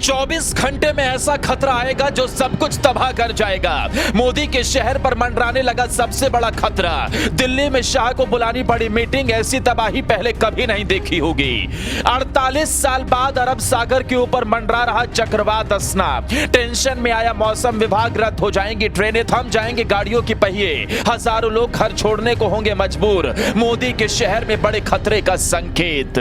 24 घंटे में ऐसा खतरा आएगा जो सब कुछ तबाह कर जाएगा। मोदी के शहर पर मंडराने लगा सबसे बड़ा खतरा। दिल्ली में शाह को बुलानी पड़ी मीटिंग, ऐसी तबाही पहले कभी नहीं देखी होगी। 48 साल बाद अरब सागर के ऊपर मंडरा रहा चक्रवात असना। टेंशन में आया मौसम विभाग, रद्द हो जाएंगी ट्रेनें, थम जाएंगे गाड़ियों की पहिए, हजारों लोग घर छोड़ने को होंगे मजबूर। मोदी के शहर में बड़े खतरे का संकेत।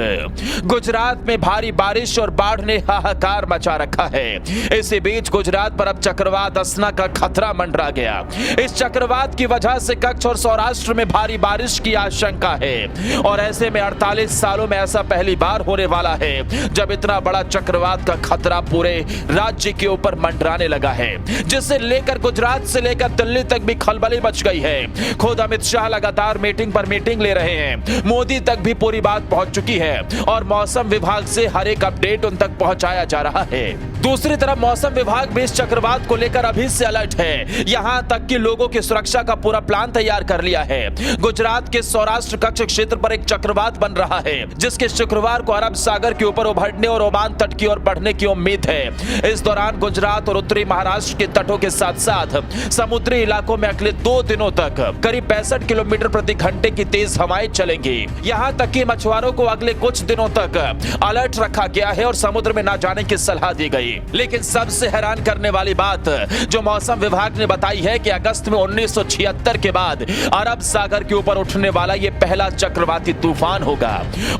गुजरात में भारी बारिश और बाढ़ ने हाहाकार मचा रखा है। इसी बीच गुजरात पर अब चक्रवात असना का खतरा मंडरा गया। इस चक्रवात की वजह से कच्छ और सौराष्ट्र में भारी बारिश की आशंका है और ऐसे में 48 सालों में ऐसा पहली बार होने वाला है जब इतना बड़ा चक्रवात का खतरा पूरे राज्य के ऊपर मंडराने लगा है, जिसे लेकर गुजरात से लेकर दिल्ली तक भी खलबली मच गई है। खुद अमित शाह लगातार मीटिंग पर मीटिंग ले रहे हैं। मोदी तक भी पूरी बात पहुंच चुकी है और मौसम विभाग से हर एक अपडेट उन तक पहुंचाया जा रहा है। दूसरी तरफ मौसम विभाग भी इस चक्रवात को लेकर अभी से अलर्ट है। यहां तक कि लोगों की सुरक्षा का पूरा प्लान तैयार कर लिया है। गुजरात के सौराष्ट्र कच्छ क्षेत्र पर एक चक्रवात बन रहा है, जिसके शुक्रवार को अरब सागर के ऊपर उभरने और ओमान तट की ओर बढ़ने की उम्मीद है। इस दौरान गुजरात और उत्तरी महाराष्ट्र के तटों के साथ साथ समुद्री इलाकों में अगले 2 दिनों तक करीब 65 किलोमीटर प्रति घंटे की तेज हवाएं चलेंगी। यहां तक कि मछुआरों को अगले कुछ दिनों तक अलर्ट रखा गया है और समुद्र में न जाने की सलाह दी गई। लेकिन सबसे हैरान करने वाली बात जो मौसम विभाग ने बताई है कि अगस्त में 1976 के बाद अरब सागर के ऊपर उठने वाला यह पहला चक्रवाती तूफान होगा।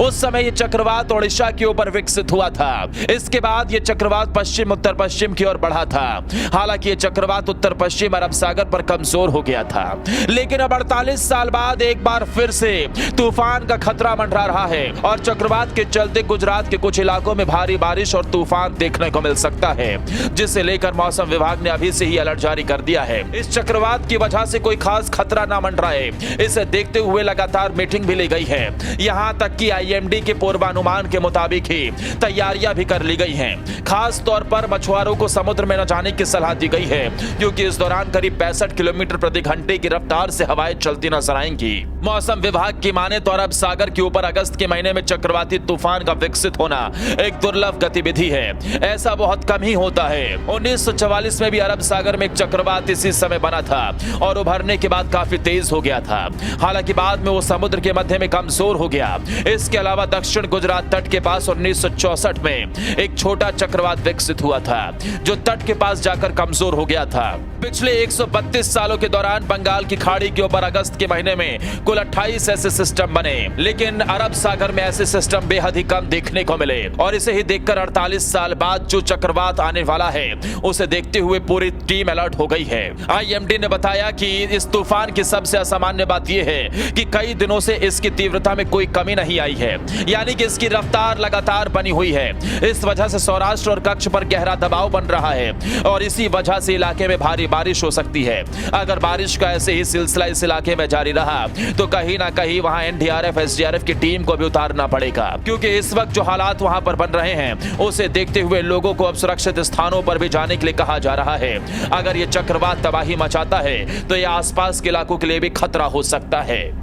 उस समय यह चक्रवात ओडिशा के ऊपर विकसित हुआ था। इसके बाद यह चक्रवात पश्चिम उत्तर पश्चिम की ओर बढ़ा था। हालांकि यह चक्रवात उत्तर पश्चिम अरब सागर पर कमजोर हो गया था, लेकिन अब 48 साल बाद एक बार फिर से तूफान का खतरा मंडरा रहा है और चक्रवात के चलते गुजरात के कुछ इलाकों में भारी बारिश और तूफान देखने को मिल सकता है, जिसे लेकर मौसम विभाग ने अभी से ही अलर्ट जारी कर दिया है। इस चक्रवात की वजह से कोई खास खतरा ना मंडराए, इसे देखते हुए लगातार मीटिंग भी ली गई है। यहां तक कि आईएमडी के पूर्वानुमान के मुताबिक ही तैयारियां भी कर ली गई हैं। खास तौर पर मछुआरों को समुद्र में न जाने की सलाह दी गई है, क्योंकि इस दौरान करीब 65 किलोमीटर प्रति घंटे की रफ्तार से हवाएं चलती नजर आएंगी। मौसम विभाग की माने तो अरब सागर के ऊपर अगस्त के महीने में चक्रवाती तूफान का विकसित होना एक दुर्लभ गतिविधि है। ऐसा बहुत कम ही होता है। 1944 में भी अरब सागर में एक चक्रवात इसी समय बना था और उभरने के बाद काफी तेज हो गया था। हालांकि बाद में वो समुद्र के मध्य में कमजोर हो गया। इसके अलावा दक्षिण गुजरात तट के पास 1964 में एक छोटा चक्रवात विकसित हुआ था, जो तट के पास जाकर कमजोर हो गया था। पिछले 132 सालों के दौरान बंगाल की खाड़ी के ऊपर अगस्त के महीने में कुल 28 ऐसे सिस्टम बने, लेकिन अरब सागर में ऐसे सिस्टम बेहद ही कम देखने को मिले और इसे ही देखकर 48 साल बाद जो चक्रवात आने वाला है उसे देखते हुए पूरी टीम अलर्ट हो गई है। आईएमडी ने बताया कि इस तूफान की सबसे असामान्य बात यह है कि कई दिनों से इसकी तीव्रता में कोई कमी नहीं आई है, यानी कि इसकी रफ्तार लगातार बनी हुई है। इस वजह से सौराष्ट्र और कच्छ पर गहरा दबाव बन रहा है और इसी वजह से इलाके में भारी बारिश हो सकती है। अगर बारिश का ऐसे ही सिलसिला इस इलाके में जारी रहा तो कहीं ना कहीं वहां एनडीआरएफ एसडीआरएफ की टीम को भी उतारना पड़ेगा, क्योंकि इस वक्त जो हालात वहां पर बन रहे हैं उसे देखते हुए लोगों को अब सुरक्षित स्थानों पर भी जाने के लिए कहा जा रहा है। अगर ये चक्रवात तबाही मचाता है तो यह आसपास के इलाकों के लिए भी खतरा हो सकता है।